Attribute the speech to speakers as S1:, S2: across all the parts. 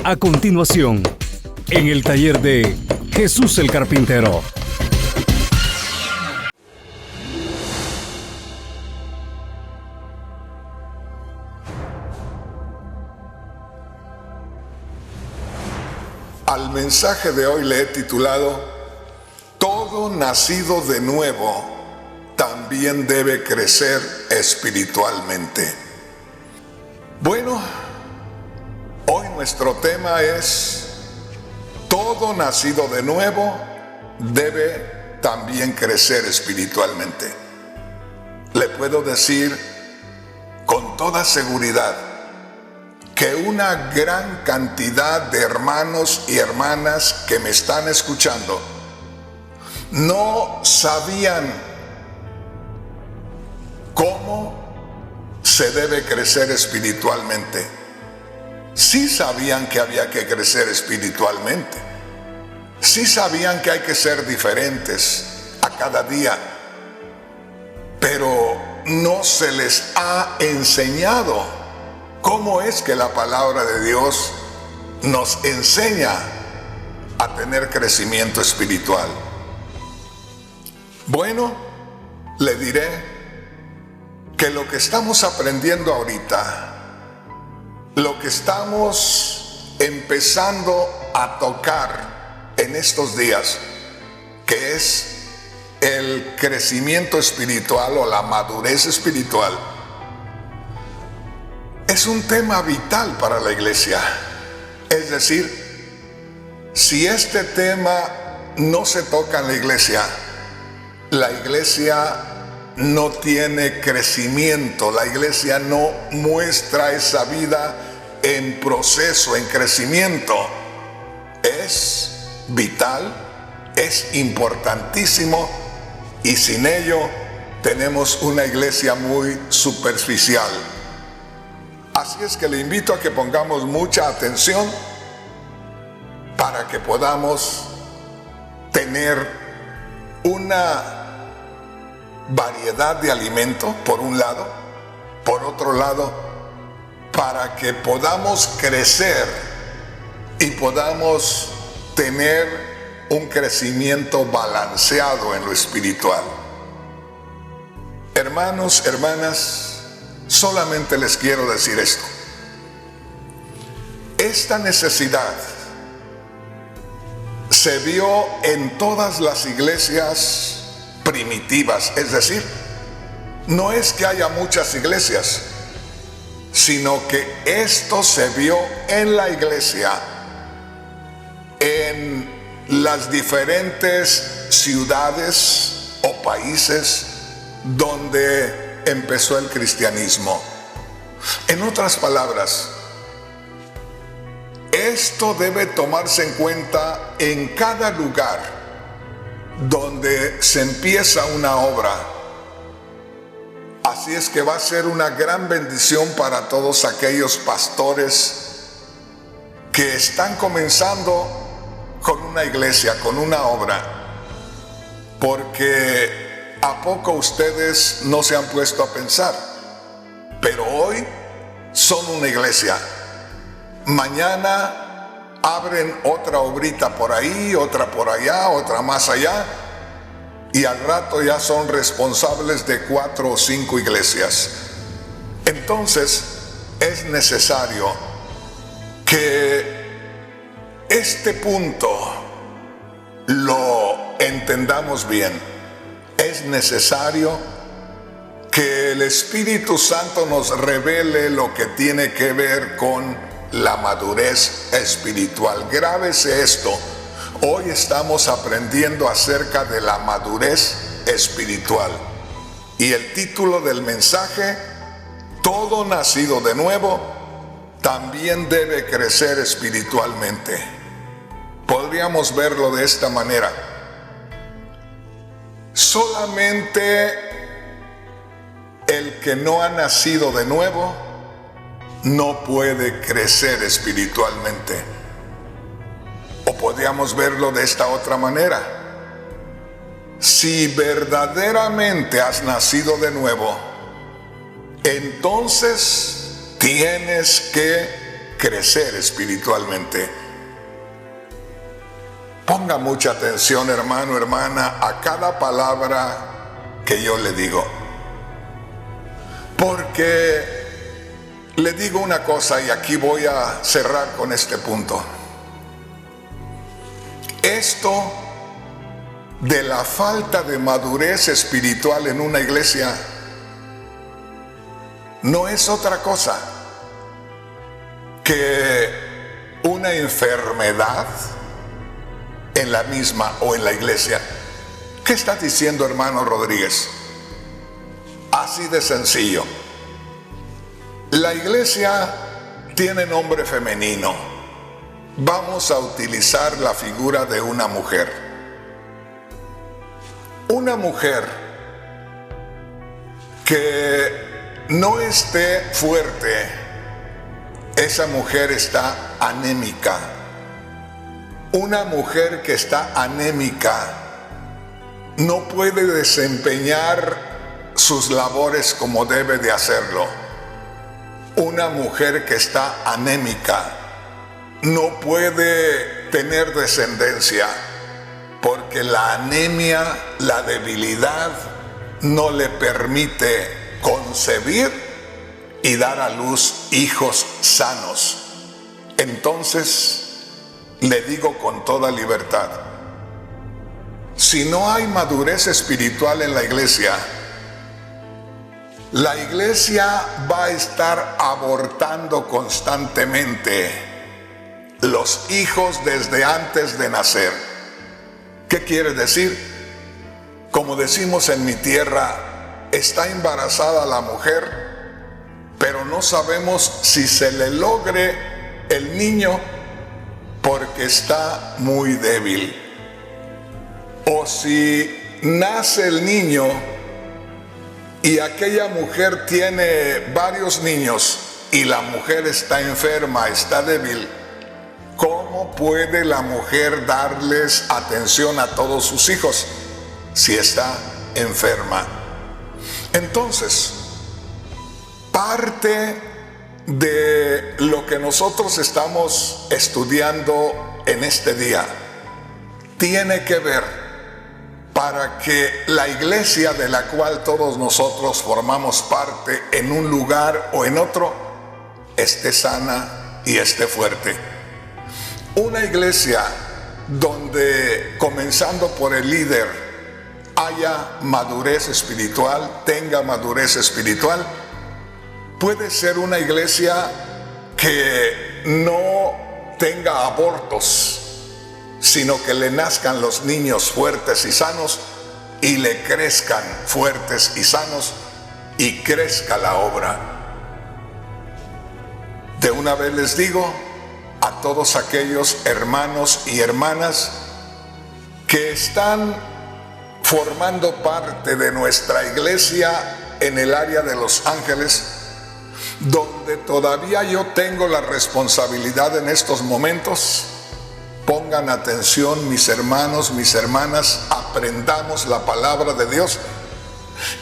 S1: A continuación, en el taller de Jesús el Carpintero.
S2: Al mensaje de hoy le he titulado: Todo nacido de nuevo también debe crecer espiritualmente. Bueno, hoy nuestro tema es: todo nacido de nuevo debe también crecer espiritualmente. Le puedo decir con toda seguridad que una gran cantidad de hermanos y hermanas que me están escuchando no sabían cómo se debe crecer espiritualmente. Sí sabían que había que crecer espiritualmente. Sí sabían que hay que ser diferentes a cada día. Pero no se les ha enseñado cómo es que la palabra de Dios nos enseña a tener crecimiento espiritual. Bueno, le diré que lo que estamos aprendiendo ahorita, lo que estamos empezando a tocar en estos días, que es el crecimiento espiritual o la madurez espiritual, es un tema vital para la iglesia. Es decir, si este tema no se toca en la iglesia no tiene crecimiento, la iglesia no muestra esa vida en proceso, en crecimiento. Es vital, es importantísimo, y sin ello tenemos una iglesia muy superficial. Así es que le invito a que pongamos mucha atención para que podamos tener una variedad de alimento, por un lado. Por otro lado, para que podamos crecer y podamos tener un crecimiento balanceado en lo espiritual. Hermanos, hermanas, solamente les quiero decir esto: esta necesidad se vio en todas las iglesias primitivas. Es decir, no es que haya muchas iglesias, sino que esto se vio en la iglesia, en las diferentes ciudades o países donde empezó el cristianismo. En otras palabras, esto debe tomarse en cuenta en cada lugar donde se empieza una obra. Así es que va a ser una gran bendición para todos aquellos pastores que están comenzando con una iglesia, con una obra, porque ¿a poco ustedes no se han puesto a pensar? Pero hoy son una iglesia. Mañana abren otra obrita por ahí, otra por allá, otra más allá, y al rato ya son responsables de 4 o 5 iglesias. Entonces es necesario que este punto lo entendamos bien. Es necesario que el Espíritu Santo nos revele lo que tiene que ver con la madurez espiritual. Grábese esto: hoy estamos aprendiendo acerca de la madurez espiritual. Y el título del mensaje: todo nacido de nuevo también debe crecer espiritualmente. Podríamos verlo de esta manera: solamente el que no ha nacido de nuevo no puede crecer espiritualmente. O podríamos verlo de esta otra manera: si verdaderamente has nacido de nuevo, entonces tienes que crecer espiritualmente. Ponga mucha atención, hermano, hermana, a cada palabra que yo le digo. Porque le digo una cosa y aquí voy a cerrar con este punto. Esto de la falta de madurez espiritual en una iglesia no es otra cosa que una enfermedad en la misma o en la iglesia. ¿Qué está diciendo, hermano Rodríguez? Así de sencillo. La iglesia tiene nombre femenino. Vamos a utilizar la figura de una mujer. Una mujer que no esté fuerte, esa mujer está anémica. Una mujer que está anémica no puede desempeñar sus labores como debe de hacerlo. Una mujer que está anémica no puede tener descendencia, porque la anemia, la debilidad, no le permite concebir y dar a luz hijos sanos. Entonces, le digo con toda libertad, si no hay madurez espiritual en la iglesia va a estar abortando constantemente los hijos desde antes de nacer. ¿Qué quiere decir? Como decimos en mi tierra, está embarazada la mujer, pero no sabemos si se le logre el niño porque está muy débil. O si nace el niño y aquella mujer tiene varios niños y la mujer está enferma, está débil, ¿cómo puede la mujer darles atención a todos sus hijos si está enferma? Entonces, parte de lo que nosotros estamos estudiando en este día tiene que ver para que la iglesia de la cual todos nosotros formamos parte en un lugar o en otro esté sana y esté fuerte. Una iglesia donde, comenzando por el líder, haya madurez espiritual, tenga madurez espiritual, puede ser una iglesia que no tenga abortos, sino que le nazcan los niños fuertes y sanos y le crezcan fuertes y sanos y crezca la obra. De una vez les digo a todos aquellos hermanos y hermanas que están formando parte de nuestra iglesia en el área de Los Ángeles, donde todavía yo tengo la responsabilidad en estos momentos. Pongan atención, mis hermanos, mis hermanas, aprendamos la palabra de Dios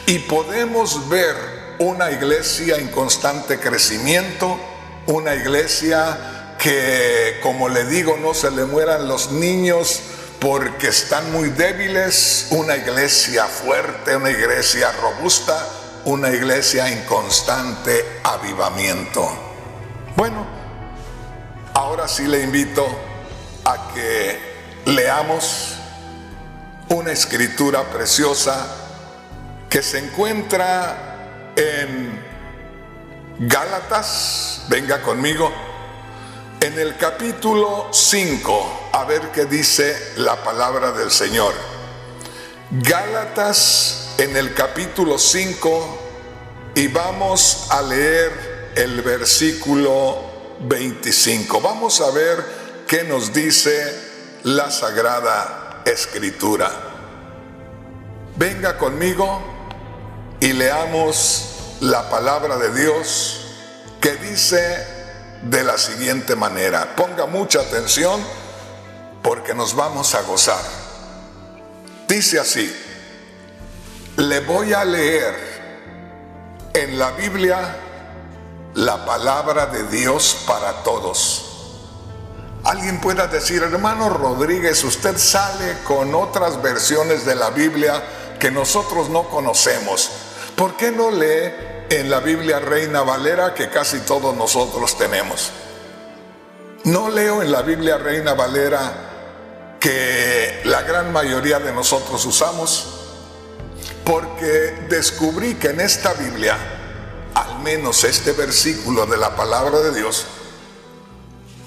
S2: y podemos ver una iglesia en constante crecimiento, una iglesia que, como le digo, no se le mueran los niños porque están muy débiles, una iglesia fuerte, una iglesia robusta, una iglesia en constante avivamiento. Bueno, ahora sí le invito a que leamos una escritura preciosa que se encuentra en Gálatas. Venga conmigo, en el capítulo 5, a ver qué dice la palabra del Señor. Gálatas en el capítulo 5, y vamos a leer el versículo 25. Vamos a ver ¿qué nos dice la Sagrada Escritura? Venga conmigo y leamos la palabra de Dios que dice de la siguiente manera. Ponga mucha atención porque nos vamos a gozar. Dice así, le voy a leer en la Biblia la palabra de Dios para todos. Alguien pueda decir, hermano Rodríguez, usted sale con otras versiones de la Biblia que nosotros no conocemos. ¿Por qué no lee en la Biblia Reina Valera que casi todos nosotros tenemos? No leo en la Biblia Reina Valera que la gran mayoría de nosotros usamos, porque descubrí que en esta Biblia, al menos este versículo de la palabra de Dios,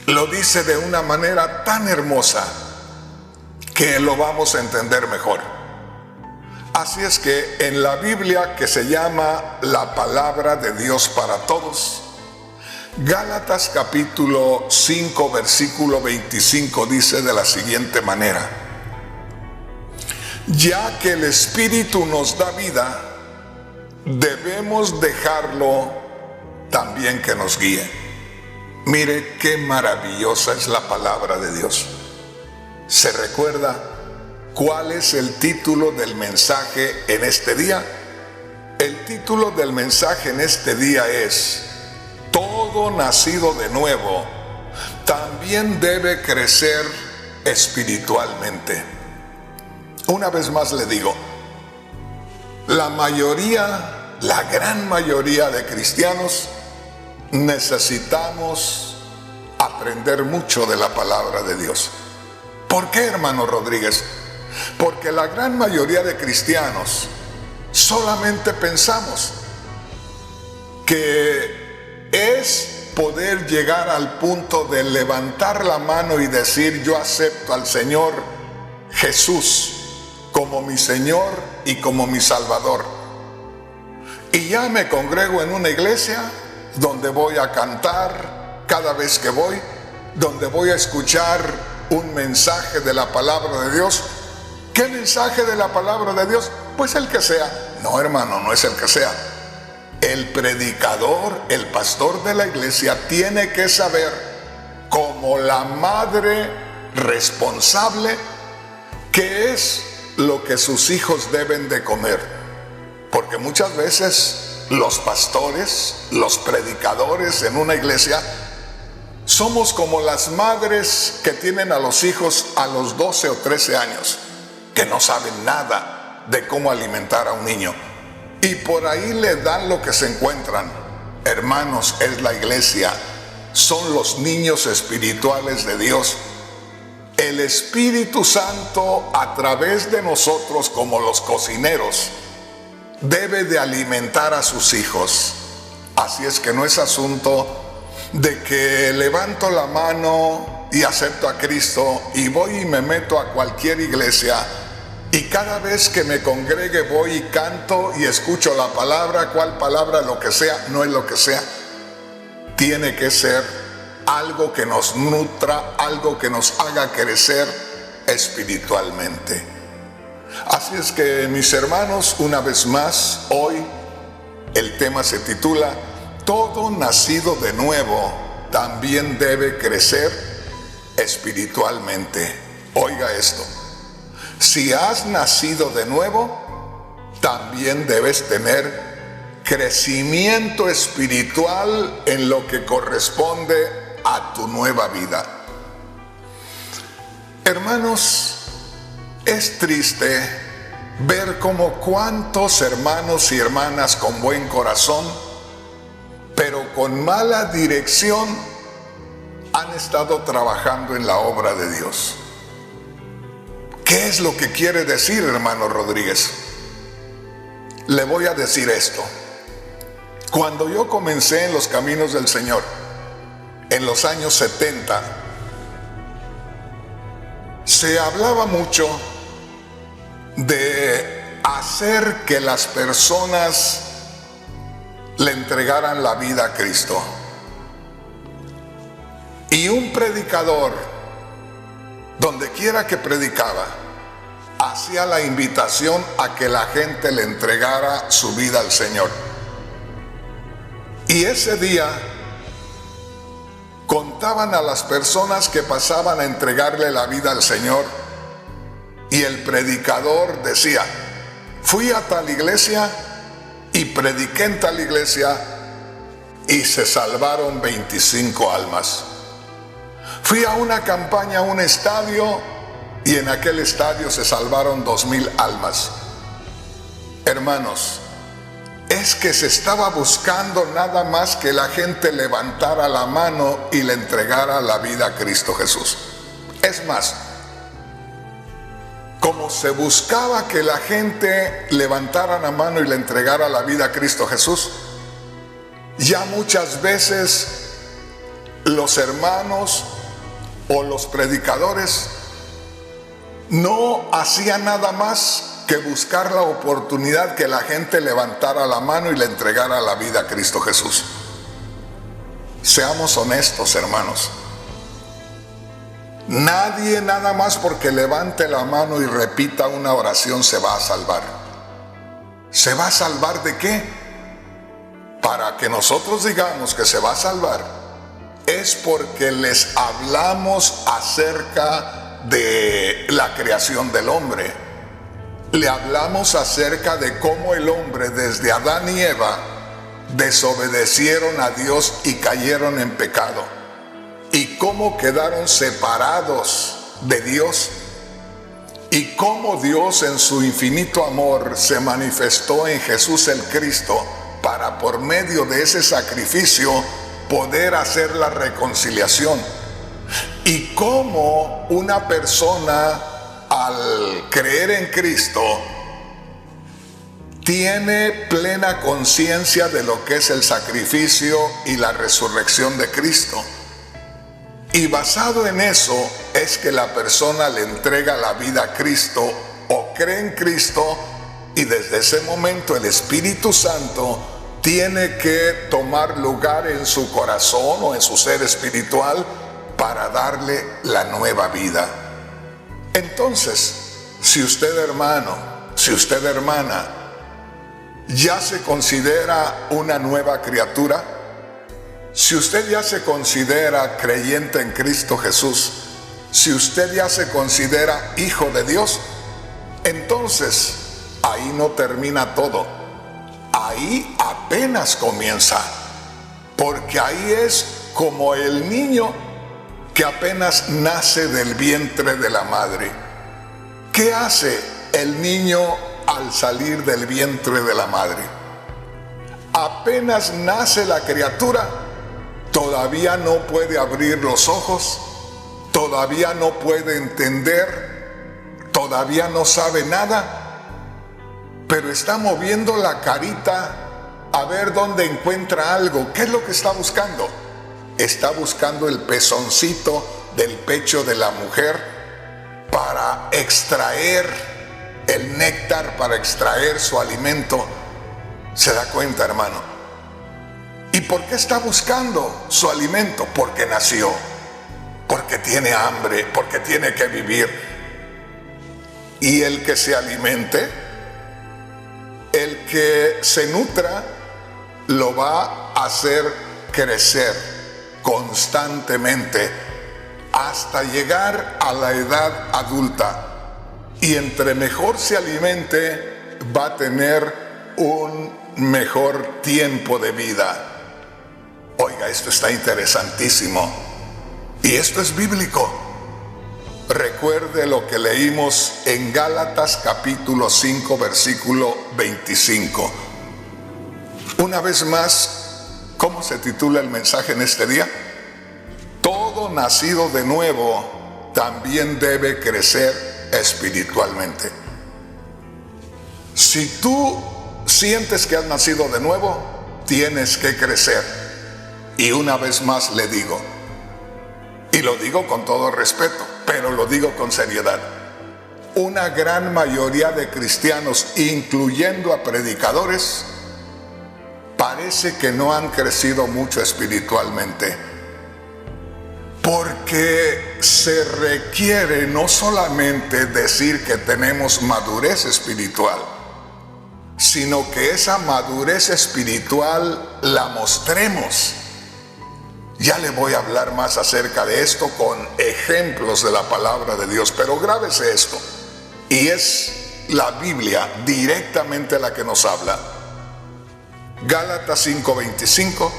S2: lo dice de una manera tan hermosa que lo vamos a entender mejor. Así es que en la Biblia que se llama la palabra de Dios para todos, Gálatas capítulo 5 versículo 25 dice de la siguiente manera: ya que el Espíritu nos da vida, debemos dejarlo también que nos guíe. Mire qué maravillosa es la palabra de Dios. ¿Se recuerda cuál es el título del mensaje en este día? El título del mensaje en este día es: todo nacido de nuevo también debe crecer espiritualmente. Una vez más le digo, la gran mayoría de cristianos necesitamos aprender mucho de la palabra de Dios. ¿Por qué, hermano Rodríguez? Porque la gran mayoría de cristianos solamente pensamos que es poder llegar al punto de levantar la mano y decir: yo acepto al Señor Jesús como mi Señor y como mi Salvador, y ya me congrego en una iglesia donde voy a cantar cada vez que voy, donde voy a escuchar un mensaje de la palabra de Dios. ¿Qué mensaje de la palabra de Dios? Pues el que sea. No, hermano, no es el que sea. El predicador, el pastor de la iglesia tiene que saber, como la madre responsable, qué es lo que sus hijos deben de comer. Porque muchas veces los pastores, los predicadores en una iglesia, somos como las madres que tienen a los hijos a los 12 o 13 años, que no saben nada de cómo alimentar a un niño, y por ahí le dan lo que se encuentran. Hermanos, es la iglesia, son los niños espirituales de Dios. El Espíritu Santo, a través de nosotros como los cocineros, debe de alimentar a sus hijos. Así es que no es asunto de que levanto la mano y acepto a Cristo y voy y me meto a cualquier iglesia, y cada vez que me congregue voy y canto y escucho la palabra, cuál palabra, lo que sea. No es lo que sea. Tiene que ser algo que nos nutra, algo que nos haga crecer espiritualmente. Así es que, mis hermanos, una vez más, hoy el tema se titula: todo nacido de nuevo también debe crecer espiritualmente. Oiga esto: si has nacido de nuevo, también debes tener crecimiento espiritual en lo que corresponde a tu nueva vida. Hermanos, es triste ver cómo cuántos hermanos y hermanas con buen corazón, pero con mala dirección, han estado trabajando en la obra de Dios. ¿Qué es lo que quiere decir, hermano Rodríguez? Le voy a decir esto. Cuando yo comencé en los caminos del Señor, en los años 70, se hablaba mucho de hacer que las personas le entregaran la vida a Cristo. Y un predicador, donde quiera que predicaba, hacía la invitación a que la gente le entregara su vida al Señor. Y ese día contaban a las personas que pasaban a entregarle la vida al Señor, y el predicador decía: fui a tal iglesia y prediqué en tal iglesia, y se salvaron 25 almas. Fui a una campaña a un estadio y en aquel estadio se salvaron 2000 almas. Hermanos, es que se estaba buscando nada más que la gente levantara la mano y le entregara la vida a Cristo Jesús. Es más, como se buscaba que la gente levantara la mano y le entregara la vida a Cristo Jesús, ya muchas veces los hermanos o los predicadores no hacían nada más que buscar la oportunidad que la gente levantara la mano y le entregara la vida a Cristo Jesús. Seamos honestos, hermanos. Nadie nada más porque levante la mano y repita una oración se va a salvar. ¿Se va a salvar de qué? Para que nosotros digamos que se va a salvar, es porque les hablamos acerca de la creación del hombre. Le hablamos acerca de cómo el hombre desde Adán y Eva desobedecieron a Dios y cayeron en pecado, y cómo quedaron separados de Dios, y cómo Dios en su infinito amor se manifestó en Jesús el Cristo para por medio de ese sacrificio poder hacer la reconciliación, y cómo una persona al creer en Cristo tiene plena conciencia de lo que es el sacrificio y la resurrección de Cristo. Y basado en eso es que la persona le entrega la vida a Cristo o cree en Cristo, y desde ese momento el Espíritu Santo tiene que tomar lugar en su corazón o en su ser espiritual para darle la nueva vida. Entonces, si usted, hermano, si usted, hermana, ya se considera una nueva criatura, si usted ya se considera creyente en Cristo Jesús, si usted ya se considera hijo de Dios, entonces ahí no termina todo. Ahí apenas comienza, porque ahí es como el niño que apenas nace del vientre de la madre. ¿Qué hace el niño al salir del vientre de la madre? Apenas nace la criatura, todavía no puede abrir los ojos, todavía no puede entender, todavía no sabe nada, pero está moviendo la carita a ver dónde encuentra algo. ¿Qué es lo que está buscando? Está buscando el pezoncito del pecho de la mujer para extraer el néctar, para extraer su alimento. ¿Se da cuenta, hermano? ¿Y por qué está buscando su alimento? Porque nació, porque tiene hambre, porque tiene que vivir. Y el que se alimente, el que se nutra, lo va a hacer crecer constantemente hasta llegar a la edad adulta, y entre mejor se alimente va a tener un mejor tiempo de vida. Oiga, esto está interesantísimo y esto es bíblico. Recuerde lo que leímos en Gálatas capítulo 5 versículo 25. Una vez más, ¿cómo se titula el mensaje en este día? Todo nacido de nuevo también debe crecer espiritualmente. Si tú sientes que has nacido de nuevo, tienes que crecer. Y una vez más le digo, y lo digo con todo respeto, pero lo digo con seriedad, una gran mayoría de cristianos, incluyendo a predicadores, parece que no han crecido mucho espiritualmente, porque se requiere no solamente decir que tenemos madurez espiritual, sino que esa madurez espiritual la mostremos. Ya le voy a hablar más acerca de esto con ejemplos de la palabra de Dios, pero grábese esto, y es la Biblia directamente la que nos habla. Gálatas 5:25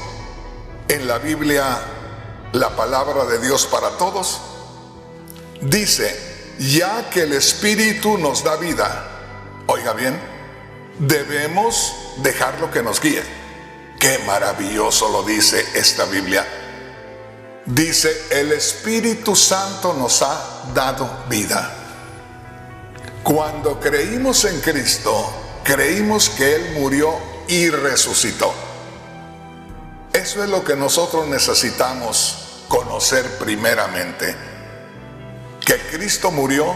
S2: en la Biblia, la palabra de Dios para todos, dice, ya que el Espíritu nos da vida, oiga bien, debemos dejarlo que nos guíe. Qué maravilloso lo dice esta Biblia. Dice, el Espíritu Santo nos ha dado vida. Cuando creímos en Cristo, creímos que Él murió y resucitó. Eso es lo que nosotros necesitamos conocer primeramente. Que Cristo murió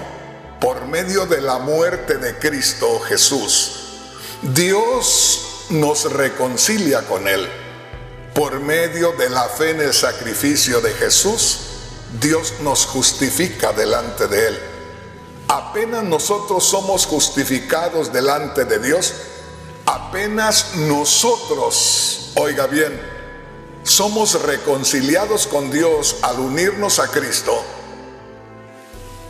S2: por medio de la muerte de Cristo Jesús. Dios nos reconcilia con Él. Por medio de la fe en el sacrificio de Jesús, Dios nos justifica delante de Él. Apenas nosotros somos justificados delante de Dios, apenas nosotros, oiga bien, somos reconciliados con Dios al unirnos a Cristo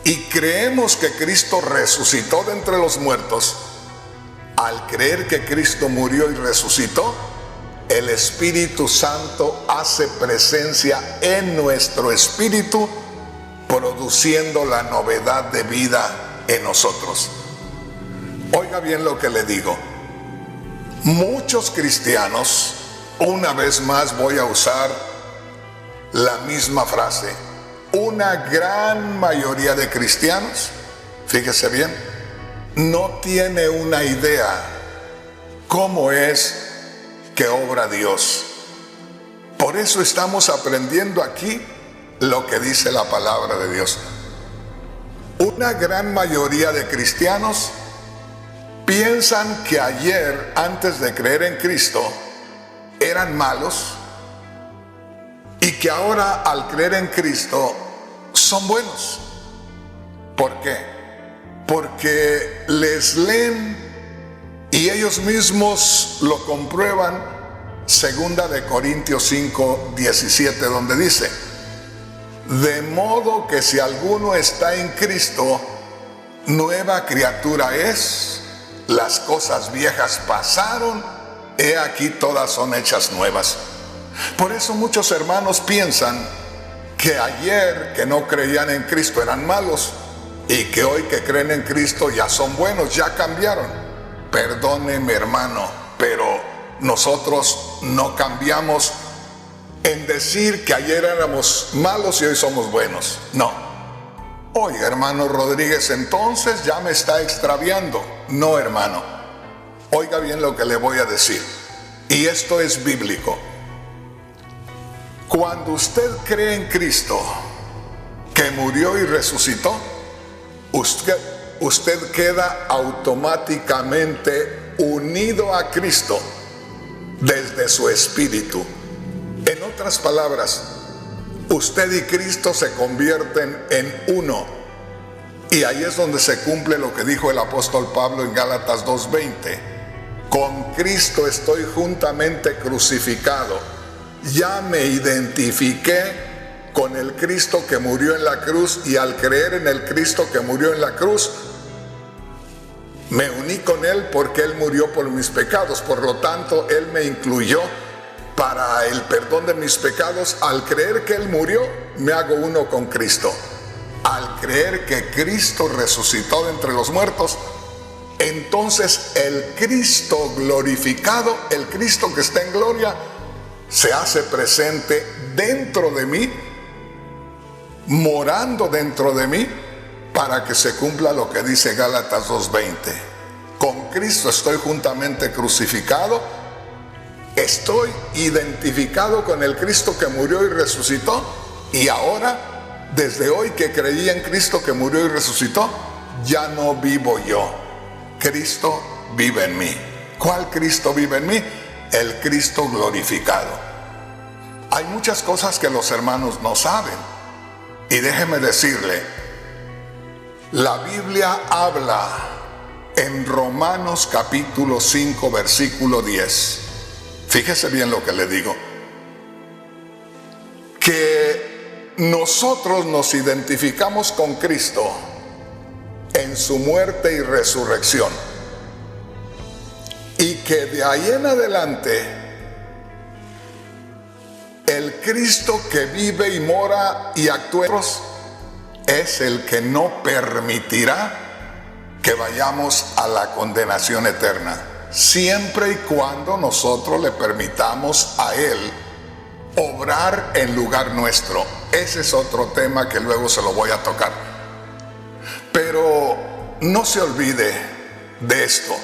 S2: y creemos que Cristo resucitó de entre los muertos. Al creer que Cristo murió y resucitó, el Espíritu Santo hace presencia en nuestro espíritu, produciendo la novedad de vida en nosotros. Oiga bien lo que le digo. Muchos cristianos, una vez más voy a usar la misma frase, una gran mayoría de cristianos, fíjese bien, no tiene una idea cómo es que obra Dios. Por eso estamos aprendiendo aquí lo que dice la palabra de Dios. Una gran mayoría de cristianos piensan que ayer, antes de creer en Cristo, eran malos y que ahora al creer en Cristo son buenos. ¿Por qué? Porque les leen y ellos mismos lo comprueban. Segunda de Corintios 5, 17, donde dice, de modo que si alguno está en Cristo, nueva criatura es, las cosas viejas pasaron, he aquí todas son hechas nuevas. Por eso muchos hermanos piensan que ayer que no creían en Cristo eran malos y que hoy que creen en Cristo ya son buenos, ya cambiaron. Perdóneme, hermano, pero nosotros no cambiamos en decir que ayer éramos malos y hoy somos buenos. No. Oye, hermano Rodríguez, entonces ya me está extraviando. No, hermano. Oiga bien lo que le voy a decir. Y esto es bíblico. Cuando usted cree en Cristo, que murió y resucitó, usted queda automáticamente unido a Cristo desde su espíritu. En otras palabras, usted y Cristo se convierten en uno. Y ahí es donde se cumple lo que dijo el apóstol Pablo en Gálatas 2:20. Con Cristo estoy juntamente crucificado. Ya me identifiqué con el Cristo que murió en la cruz, y al creer en el Cristo que murió en la cruz, me uní con Él porque Él murió por mis pecados. Por lo tanto, Él me incluyó para el perdón de mis pecados. Al creer que Él murió, me hago uno con Cristo. Al creer que Cristo resucitó de entre los muertos, entonces el Cristo glorificado, el Cristo que está en gloria, se hace presente dentro de mí, morando dentro de mí, para que se cumpla lo que dice Gálatas 2:20. Con Cristo estoy juntamente crucificado, estoy identificado con el Cristo que murió y resucitó, y ahora, desde hoy que creí en Cristo que murió y resucitó, ya no vivo yo, Cristo vive en mí. ¿Cuál Cristo vive en mí? El Cristo glorificado. Hay muchas cosas que los hermanos no saben, y déjeme decirle, la Biblia habla en Romanos capítulo 5 versículo 10. Fíjese bien lo que le digo, que nosotros nos identificamos con Cristo en su muerte y resurrección, y que de ahí en adelante El Cristo que vive y mora y actúa es el que no permitirá que vayamos a la condenación eterna, siempre y cuando nosotros le permitamos a Él obrar en lugar nuestro. Ese es otro tema que luego se lo voy a tocar. Pero no se olvide de esto.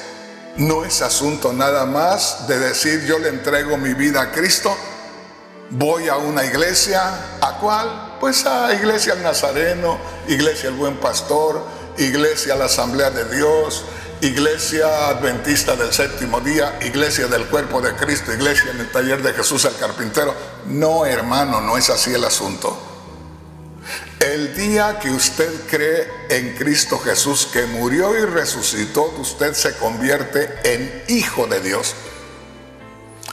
S2: No es asunto nada más de decir yo le entrego mi vida a Cristo, voy a una iglesia. ¿A cuál? Pues a Iglesia El Nazareno, Iglesia El Buen Pastor, Iglesia La Asamblea de Dios, Iglesia Adventista del Séptimo Día, Iglesia del Cuerpo de Cristo, Iglesia en el Taller de Jesús el Carpintero. No, hermano, no es así el asunto. El día que usted cree en Cristo Jesús, que murió y resucitó, usted se convierte en hijo de Dios.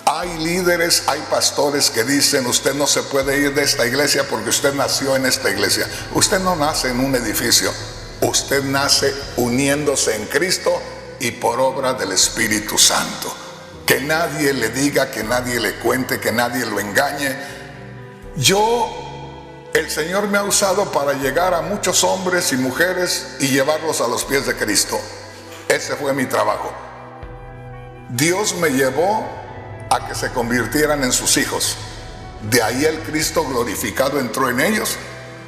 S2: Hay líderes, hay pastores que dicen: usted no se puede ir de esta iglesia porque usted nació en esta iglesia. Usted no nace en un edificio, usted nace uniéndose en Cristo y por obra del Espíritu Santo. Que nadie le diga, que nadie le cuente, que nadie lo engañe. El Señor me ha usado para llegar a muchos hombres y mujeres y llevarlos a los pies de Cristo. Ese fue mi trabajo. Dios me llevó a que se convirtieran en sus hijos. De ahí el Cristo glorificado entró en ellos.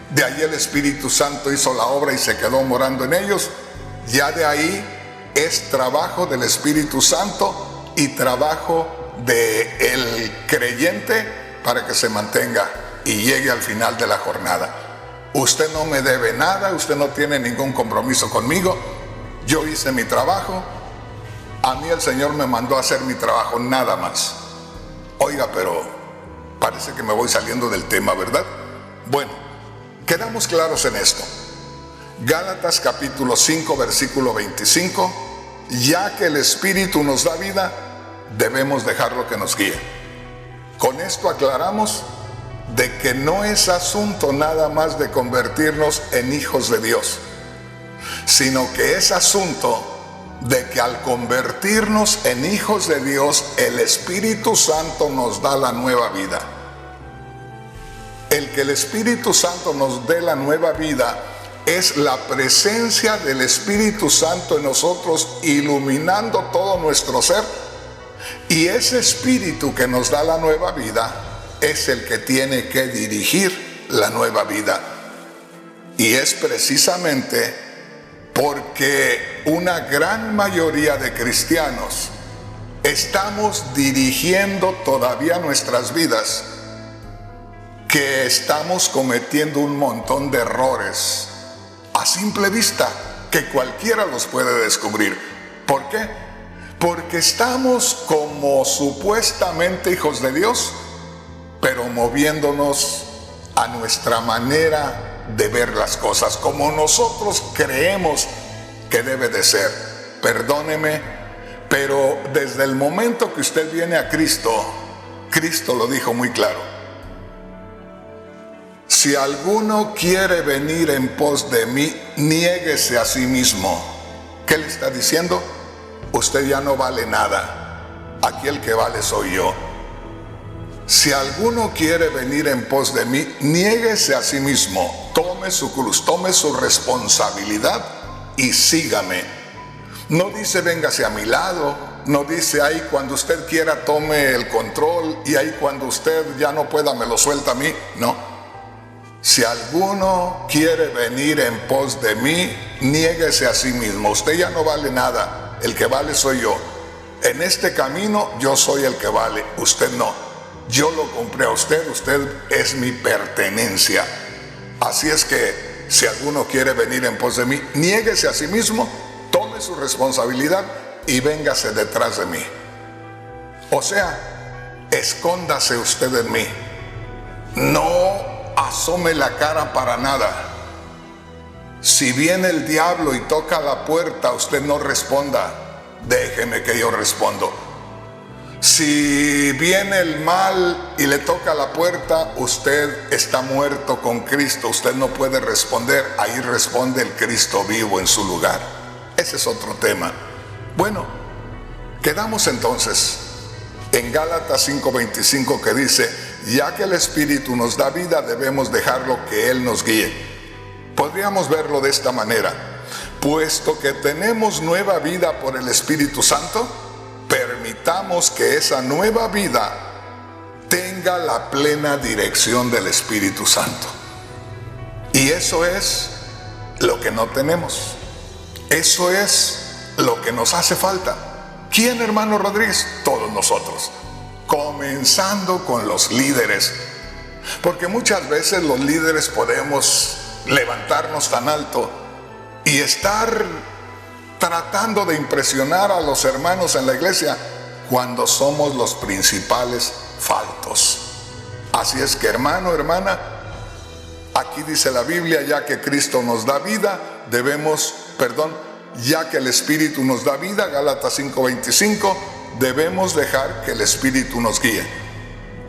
S2: De ahí el Espíritu Santo hizo la obra y se quedó morando en ellos. Ya de ahí es trabajo del Espíritu Santo y trabajo del creyente para que se mantenga y llegue al final de la jornada. Usted no me debe nada, usted no tiene ningún compromiso conmigo. Yo hice mi trabajo. A mí el Señor me mandó a hacer mi trabajo, nada más. Oiga, pero parece que me voy saliendo del tema, ¿verdad? Bueno, quedamos claros en esto. Gálatas capítulo 5, versículo 25. Ya que el Espíritu nos da vida, debemos dejarlo que nos guíe. Con esto aclaramos de que no es asunto nada más de convertirnos en hijos de Dios, sino que es asunto de que al convertirnos en hijos de Dios, el Espíritu Santo nos da la nueva vida. El que el Espíritu Santo nos dé la nueva vida es la presencia del Espíritu Santo en nosotros, iluminando todo nuestro ser. Y ese Espíritu que nos da la nueva vida es el que tiene que dirigir la nueva vida. Y es precisamente porque una gran mayoría de cristianos estamos dirigiendo todavía nuestras vidas, que estamos cometiendo un montón de errores a simple vista, que cualquiera los puede descubrir. ¿Por qué? Porque estamos como supuestamente hijos de Dios, pero moviéndonos a nuestra manera de ver las cosas, como nosotros creemos que debe de ser. Perdóneme, pero desde el momento que usted viene a Cristo, Cristo lo dijo muy claro: si alguno quiere venir en pos de mí, niéguese a sí mismo. ¿Qué le está diciendo? Usted ya no vale nada, aquí el que vale soy yo. Si alguno quiere venir en pos de mí, niéguese a sí mismo, tome su cruz, tome su responsabilidad y sígame. No dice véngase a mi lado, no dice ahí cuando usted quiera tome el control y ahí cuando usted ya no pueda me lo suelta a mí. No. Si alguno quiere venir en pos de mí, niéguese a sí mismo. Usted ya no vale nada, el que vale soy yo. En este camino yo soy el que vale, usted no. Yo lo compré a usted, usted es mi pertenencia. Así es que si alguno quiere venir en pos de mí, niéguese a sí mismo, tome su responsabilidad y véngase detrás de mí. O sea, escóndase usted en mí. No asome la cara para nada. Si viene el diablo y toca la puerta, usted no responda. Déjeme que yo respondo. Si viene el mal y le toca la puerta, usted está muerto con Cristo, usted no puede responder, ahí responde el Cristo vivo en su lugar. Ese es otro tema. Bueno, quedamos entonces en Gálatas 5:25 que dice: ya que el Espíritu nos da vida, debemos dejarlo que Él nos guíe. Podríamos verlo de esta manera: puesto que tenemos nueva vida por el Espíritu Santo, permitamos que esa nueva vida tenga la plena dirección del Espíritu Santo. Y eso es lo que no tenemos. Eso es lo que nos hace falta. ¿Quién, hermano Rodríguez? Todos nosotros. Comenzando con los líderes. Porque muchas veces los líderes podemos levantarnos tan alto y estar tratando de impresionar a los hermanos en la iglesia cuando somos los principales faltos. Así es que, hermano, hermana, aquí dice la Biblia, ya que Cristo nos da vida, ya que el Espíritu nos da vida, Gálatas 5:25, debemos dejar que el Espíritu nos guíe.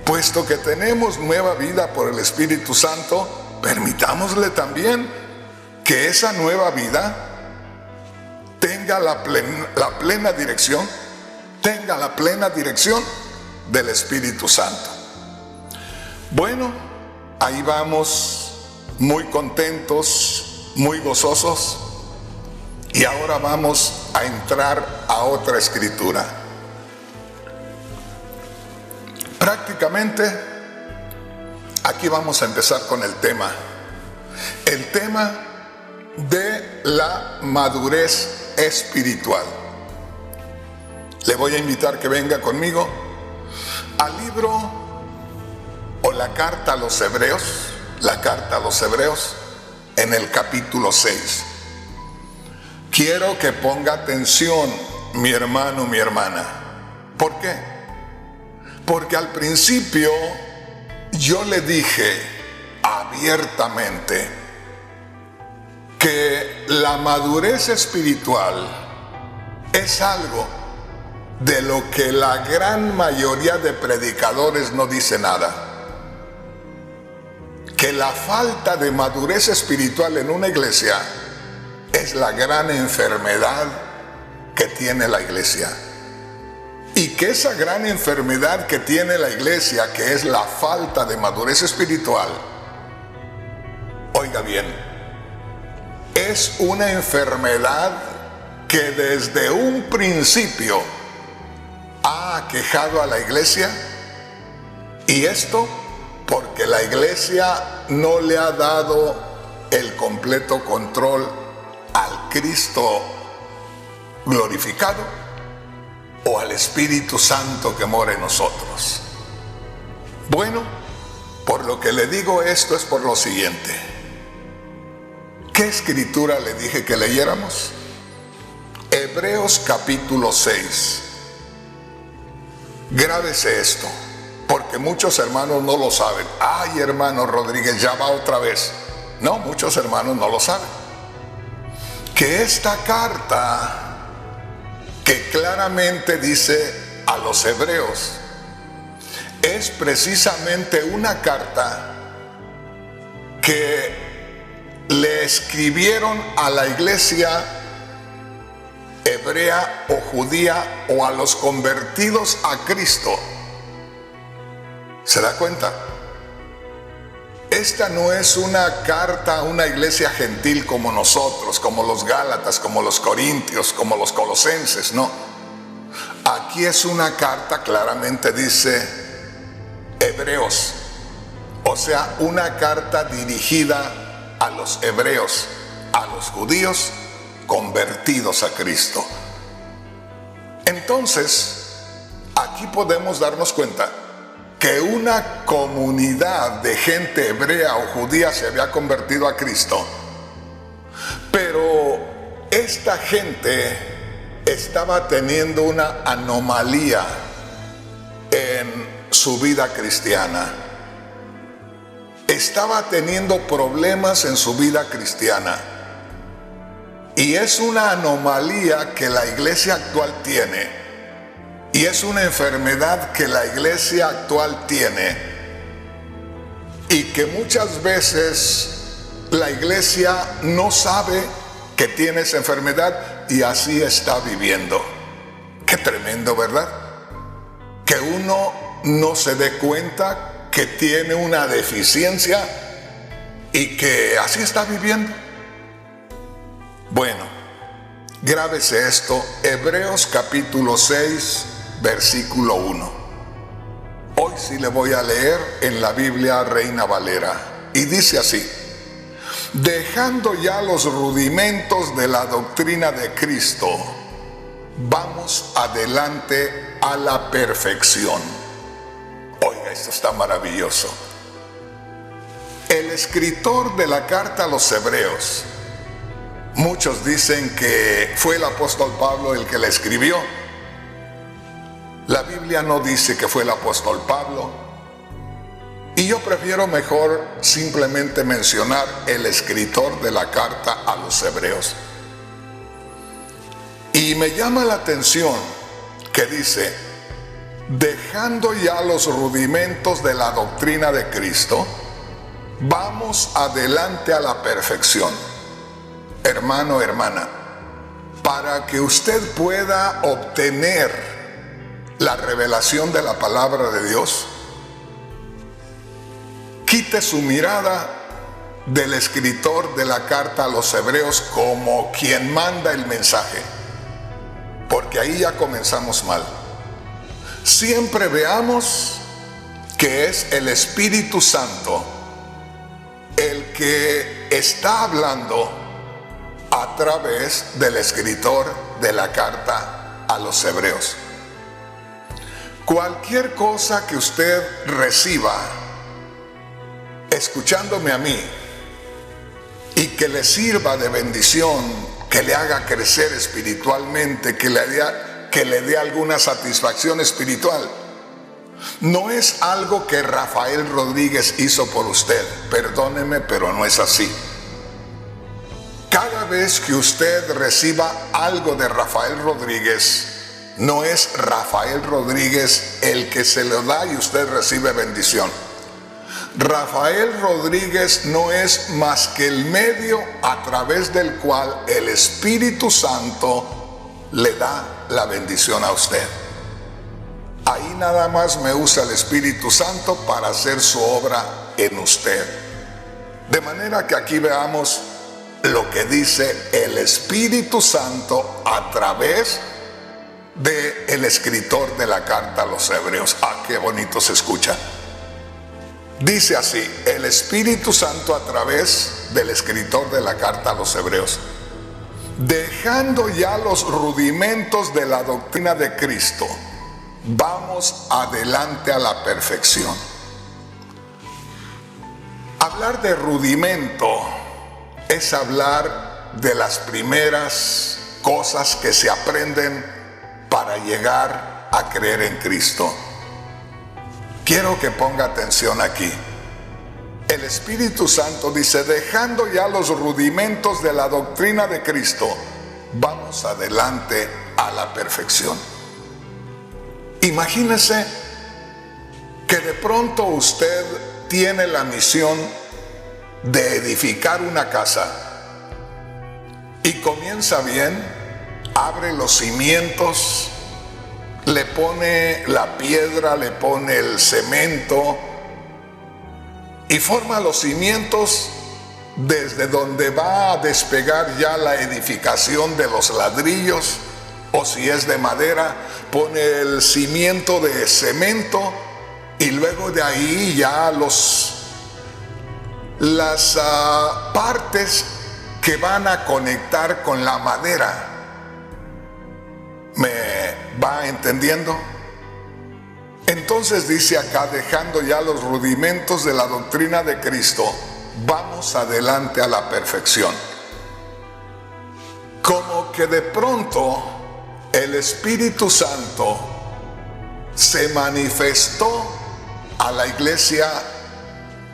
S2: Puesto que tenemos nueva vida por el Espíritu Santo, permitámosle también que esa nueva vida tenga la plena dirección del Espíritu Santo. Bueno, ahí vamos, muy contentos, muy gozosos. Y ahora vamos a entrar a otra escritura. Prácticamente, aquí vamos a empezar con el tema de la madurez espiritual. Le voy a invitar que venga conmigo al libro o la carta a los Hebreos, en el capítulo 6. Quiero que ponga atención, mi hermano, mi hermana. ¿Por qué? Porque al principio yo le dije abiertamente que la madurez espiritual es algo de lo que la gran mayoría de predicadores no dice nada. Que la falta de madurez espiritual en una iglesia es la gran enfermedad que tiene la iglesia. Y que esa gran enfermedad que tiene la iglesia, que es la falta de madurez espiritual, oiga bien, es una enfermedad que desde un principio ha aquejado a la iglesia. Y esto porque la iglesia no le ha dado el completo control al Cristo glorificado o al Espíritu Santo que mora en nosotros. Bueno, por lo que le digo esto es por lo siguiente. ¿Qué escritura le dije que leyéramos? Hebreos capítulo 6. Grábese esto, porque muchos hermanos no lo saben. Ay, hermano Rodríguez, ya va otra vez. No, muchos hermanos no lo saben. Que esta carta, que claramente dice a los hebreos, es precisamente una carta que le escribieron a la iglesia hebrea o judía o a los convertidos a Cristo. ¿Se da cuenta? Esta no es una carta a una iglesia gentil como nosotros, como los Gálatas, como los Corintios, como los Colosenses, no. Aquí es una carta, claramente dice hebreos, o sea, una carta dirigida a los hebreos, a los judíos convertidos a Cristo. Entonces, aquí podemos darnos cuenta que una comunidad de gente hebrea o judía se había convertido a Cristo, pero esta gente estaba teniendo una anomalía en su vida cristiana. Estaba teniendo problemas en su vida cristiana. Y es una anomalía que la iglesia actual tiene. Y es una enfermedad que la iglesia actual tiene. Y que muchas veces la iglesia no sabe que tiene esa enfermedad y así está viviendo. Qué tremendo, ¿verdad? Que uno no se dé cuenta que tiene una deficiencia y que así está viviendo? Bueno, grábese esto, Hebreos capítulo 6, versículo 1. Hoy sí le voy a leer en la Biblia Reina Valera. Y dice así: dejando ya los rudimentos de la doctrina de Cristo, vamos adelante a la perfección. Oiga, esto está maravilloso. El escritor de la carta a los Hebreos, muchos dicen que fue el apóstol Pablo el que la escribió. La Biblia no dice que fue el apóstol Pablo, y yo prefiero mejor simplemente mencionar el escritor de la carta a los Hebreos. Y me llama la atención que dice, dejando ya los rudimentos de la doctrina de Cristo, vamos adelante a la perfección. Hermano, hermana, para que usted pueda obtener la revelación de la palabra de Dios, quite su mirada del escritor de la carta a los Hebreos como quien manda el mensaje, porque ahí ya comenzamos mal. Siempre veamos que es el Espíritu Santo el que está hablando a través del escritor de la carta a los Hebreos. Cualquier cosa que usted reciba escuchándome a mí y que le sirva de bendición, que le haga crecer espiritualmente, que le dé alguna satisfacción espiritual, no es algo que Rafael Rodríguez hizo por usted. Perdóneme, pero no es así. Cada vez que usted reciba algo de Rafael Rodríguez, no es Rafael Rodríguez el que se lo da y usted recibe bendición. Rafael Rodríguez no es más que el medio a través del cual el Espíritu Santo le da la bendición a usted. Ahí nada más me usa el Espíritu Santo para hacer su obra en usted. De manera que aquí veamos lo que dice el Espíritu Santo a través del escritor de la carta a los Hebreos. Ah, qué bonito se escucha. Dice así, el Espíritu Santo a través del escritor de la carta a los Hebreos: dejando ya los rudimentos de la doctrina de Cristo, vamos adelante a la perfección. Hablar de rudimento es hablar de las primeras cosas que se aprenden para llegar a creer en Cristo. Quiero que ponga atención aquí. El Espíritu Santo dice, dejando ya los rudimentos de la doctrina de Cristo, vamos adelante a la perfección. Imagínese que de pronto usted tiene la misión de edificar una casa y comienza bien, abre los cimientos, le pone la piedra, le pone el cemento y forma los cimientos desde donde va a despegar ya la edificación de los ladrillos, o si es de madera, pone el cimiento de cemento y luego de ahí ya las partes que van a conectar con la madera. ¿Me va entendiendo? Entonces dice acá, dejando ya los rudimentos de la doctrina de Cristo, vamos adelante a la perfección. Como que de pronto el Espíritu Santo se manifestó a la iglesia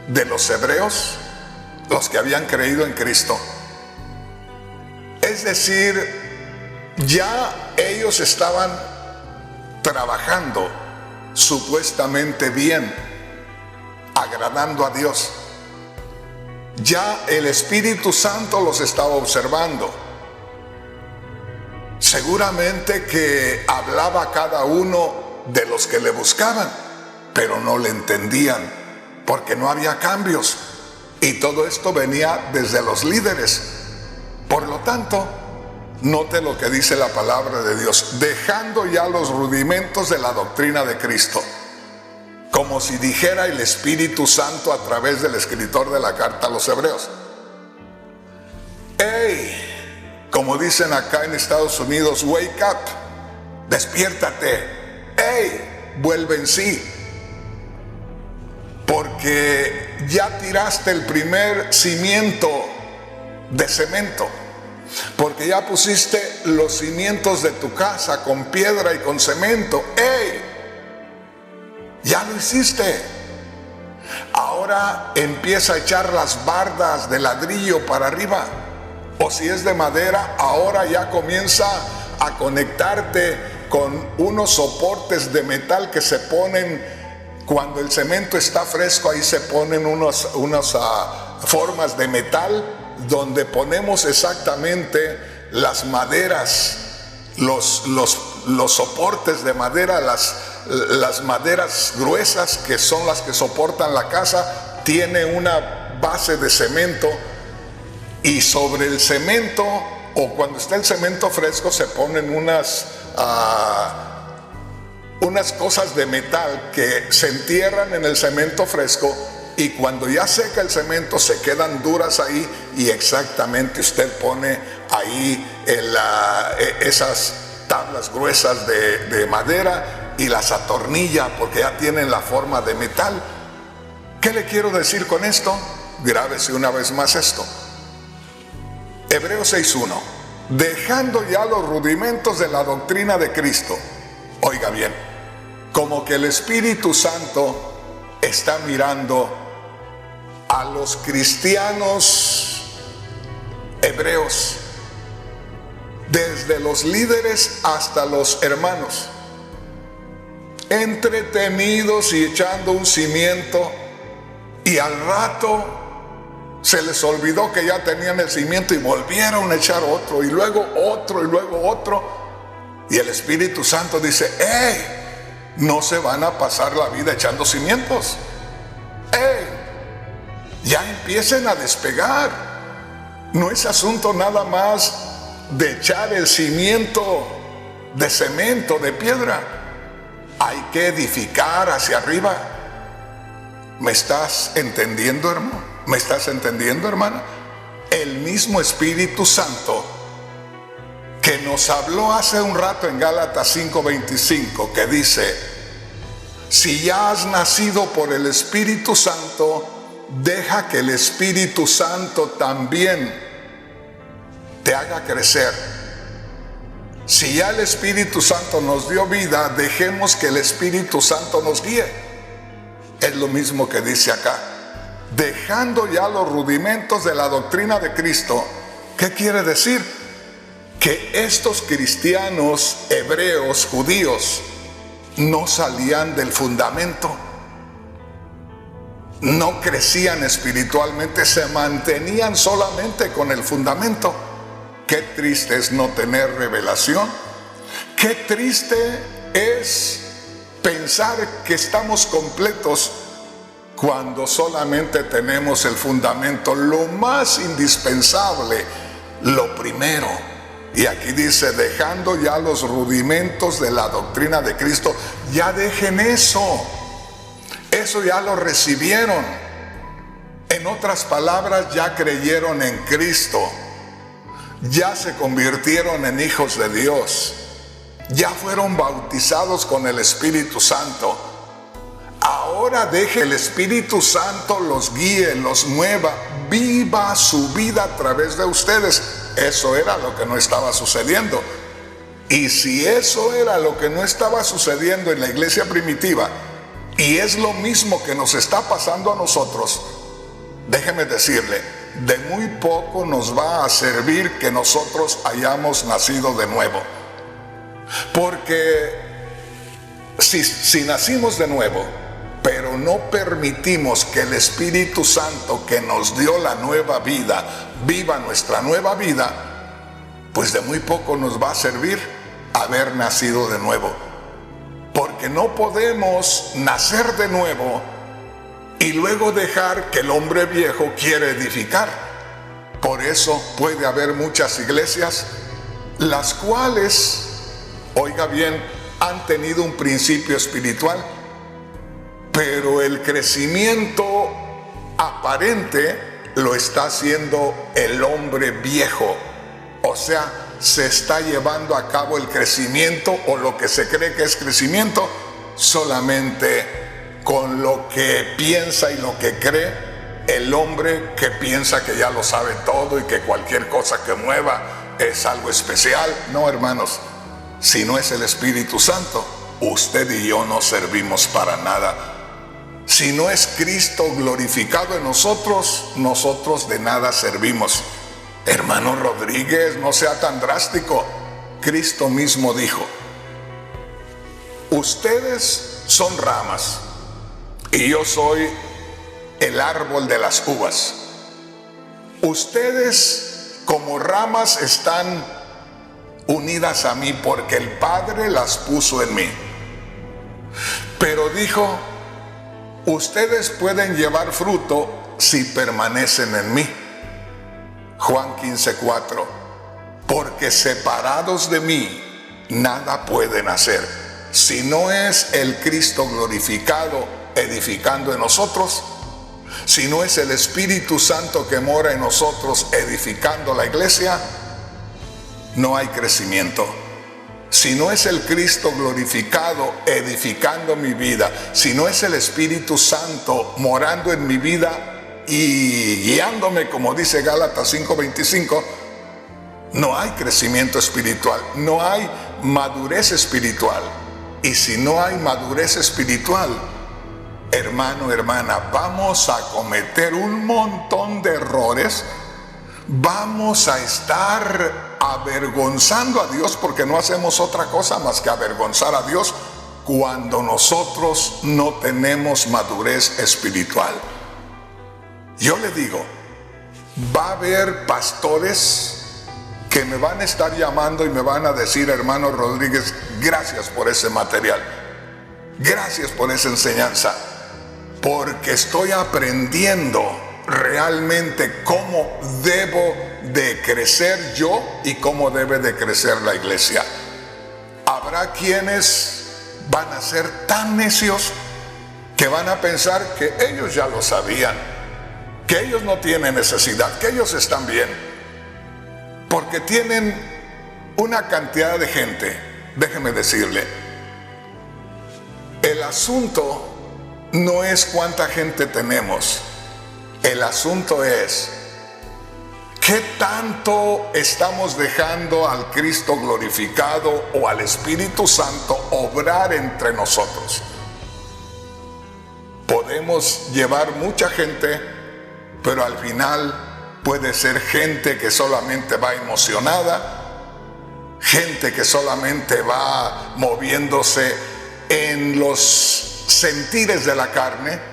S2: de los hebreos, los que habían creído en Cristo. Es decir, ya ellos estaban trabajando supuestamente bien, agradando a Dios. Ya el Espíritu Santo los estaba observando. Seguramente que hablaba a cada uno de los que le buscaban, pero no le entendían. porque no había cambios. Y todo esto venía desde los líderes. Por lo tanto, note lo que dice la palabra de Dios: dejando ya los rudimentos de la doctrina de Cristo. Como si dijera el Espíritu Santo a través del escritor de la carta a los Hebreos. ¡Hey! Como dicen acá en Estados Unidos, wake up, despiértate. ¡Hey! Vuelve en sí. Porque ya tiraste el primer cimiento de cemento. Porque ya pusiste los cimientos de tu casa con piedra y con cemento. ¡Hey! Ya lo hiciste. Ahora empieza a echar las bardas de ladrillo para arriba. O si es de madera, ahora ya comienza a conectarte con unos soportes de metal que se ponen cuando el cemento está fresco. Ahí se ponen unas formas de metal donde ponemos exactamente las maderas, los soportes de madera, las maderas gruesas que son las que soportan la casa. Tiene una base de cemento, y sobre el cemento, o cuando está el cemento fresco, se ponen unas cosas de metal que se entierran en el cemento fresco, y cuando ya seca el cemento se quedan duras ahí, y exactamente usted pone ahí esas tablas gruesas de madera y las atornilla porque ya tienen la forma de metal. ¿Qué le quiero decir con esto? Grábese una vez más esto. Hebreos 6:1. Dejando ya los rudimentos de la doctrina de Cristo. Oiga bien, como que el Espíritu Santo está mirando a los cristianos hebreos, desde los líderes hasta los hermanos, entretenidos y echando un cimiento, y al rato se les olvidó que ya tenían el cimiento y volvieron a echar otro, y luego otro, y luego otro. Y el Espíritu Santo dice: ¡hey! No se van a pasar la vida echando cimientos. ¡Hey! Ya empiecen a despegar. No es asunto nada más de echar el cimiento de cemento, de piedra. Hay que edificar hacia arriba. ¿Me estás entendiendo, hermano? ¿Me estás entendiendo, hermana? El mismo Espíritu Santo que nos habló hace un rato en Gálatas 5:25, que dice: si ya has nacido por el Espíritu Santo, deja que el Espíritu Santo también te haga crecer. Si ya el Espíritu Santo nos dio vida, dejemos que el Espíritu Santo nos guíe. Es lo mismo que dice acá: dejando ya los rudimentos de la doctrina de Cristo. ¿Qué quiere decir? Que estos cristianos hebreos, judíos, no salían del fundamento, no crecían espiritualmente, se mantenían solamente con el fundamento. Qué triste es no tener revelación. Qué triste es pensar que estamos completos cuando solamente tenemos el fundamento, lo más indispensable, lo primero. Y aquí dice: dejando ya los rudimentos de la doctrina de Cristo. Ya dejen eso. Eso ya lo recibieron. En otras palabras, ya creyeron en Cristo. Ya se convirtieron en hijos de Dios. Ya fueron bautizados con el Espíritu Santo. Ahora deje el Espíritu Santo los guíe, los mueva, viva su vida a través de ustedes. Eso era lo que no estaba sucediendo. Y si eso era lo que no estaba sucediendo en la iglesia primitiva, y es lo mismo que nos está pasando a nosotros, déjeme decirle, de muy poco nos va a servir que nosotros hayamos nacido de nuevo. Porque si nacimos de nuevo, pero no permitimos que el Espíritu Santo que nos dio la nueva vida viva nuestra nueva vida, pues de muy poco nos va a servir haber nacido de nuevo. Porque no podemos nacer de nuevo y luego dejar que el hombre viejo quiere edificar. Por eso puede haber muchas iglesias las cuales, oiga bien, han tenido un principio espiritual, pero el crecimiento aparente lo está haciendo el hombre viejo. O sea, se está llevando a cabo el crecimiento, o lo que se cree que es crecimiento, solamente con lo que piensa y lo que cree el hombre, que piensa que ya lo sabe todo y que cualquier cosa que mueva es algo especial. No, hermanos, si no es el Espíritu Santo, usted y yo no servimos para nada. Si no es Cristo glorificado en nosotros, nosotros de nada servimos. Hermano Rodríguez, no sea tan drástico. Cristo mismo dijo: ustedes son ramas y yo soy el árbol de las uvas. Ustedes como ramas están unidas a mí porque el Padre las puso en mí. Pero dijo: ustedes pueden llevar fruto si permanecen en mí. Juan 15:4. Porque separados de mí nada pueden hacer. Si no es el Cristo glorificado edificando en nosotros, si no es el Espíritu Santo que mora en nosotros edificando la iglesia, no hay crecimiento. Si no es el Cristo glorificado edificando mi vida, si no es el Espíritu Santo morando en mi vida y guiándome, como dice Gálatas 5:25, no hay crecimiento espiritual, no hay madurez espiritual. Y si no hay madurez espiritual, hermano, hermana, vamos a cometer un montón de errores, vamos a estar avergonzando a Dios, porque no hacemos otra cosa más que avergonzar a Dios cuando nosotros no tenemos madurez espiritual. Yo le digo, va a haber pastores que me van a estar llamando y me van a decir: hermano Rodríguez, gracias por ese material, gracias por esa enseñanza, porque estoy aprendiendo realmente cómo debo de crecer yo y cómo debe de crecer la iglesia. Habrá quienes van a ser tan necios que van a pensar que ellos ya lo sabían, que ellos no tienen necesidad, que ellos están bien, porque tienen una cantidad de gente. Déjeme decirle, el asunto no es cuánta gente tenemos, el asunto es qué tanto estamos dejando al Cristo glorificado o al Espíritu Santo obrar entre nosotros. Podemos llevar mucha gente, pero al final puede ser gente que solamente va emocionada, gente que solamente va moviéndose en los sentires de la carne,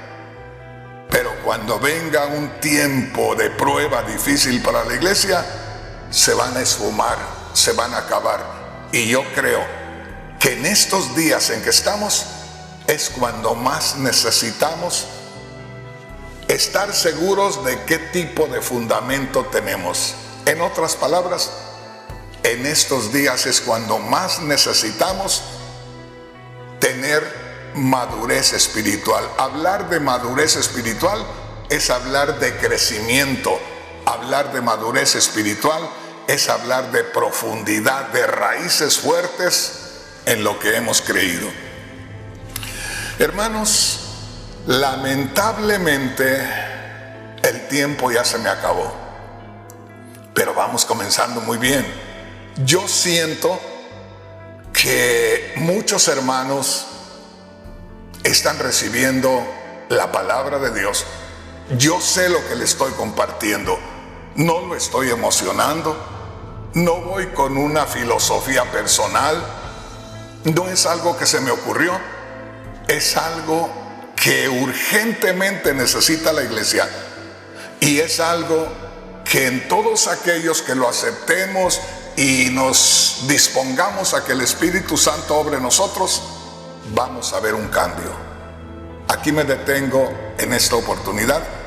S2: pero cuando venga un tiempo de prueba difícil para la iglesia, se van a esfumar, se van a acabar. Y yo creo que en estos días en que estamos es cuando más necesitamos estar seguros de qué tipo de fundamento tenemos. En otras palabras, en estos días es cuando más necesitamos tener madurez espiritual. Hablar de madurez espiritual es hablar de crecimiento. Hablar de madurez espiritual es hablar de profundidad, de raíces fuertes en lo que hemos creído. Hermanos, lamentablemente el tiempo ya se me acabó, pero vamos comenzando muy bien. Yo siento que muchos hermanos están recibiendo la palabra de Dios. Yo sé lo que le estoy compartiendo, no lo estoy emocionando, no voy con una filosofía personal, no es algo que se me ocurrió, es algo que urgentemente necesita la iglesia, y es algo que en todos aquellos que lo aceptemos y nos dispongamos a que el Espíritu Santo obre en nosotros, vamos a ver un cambio. Aquí me detengo en esta oportunidad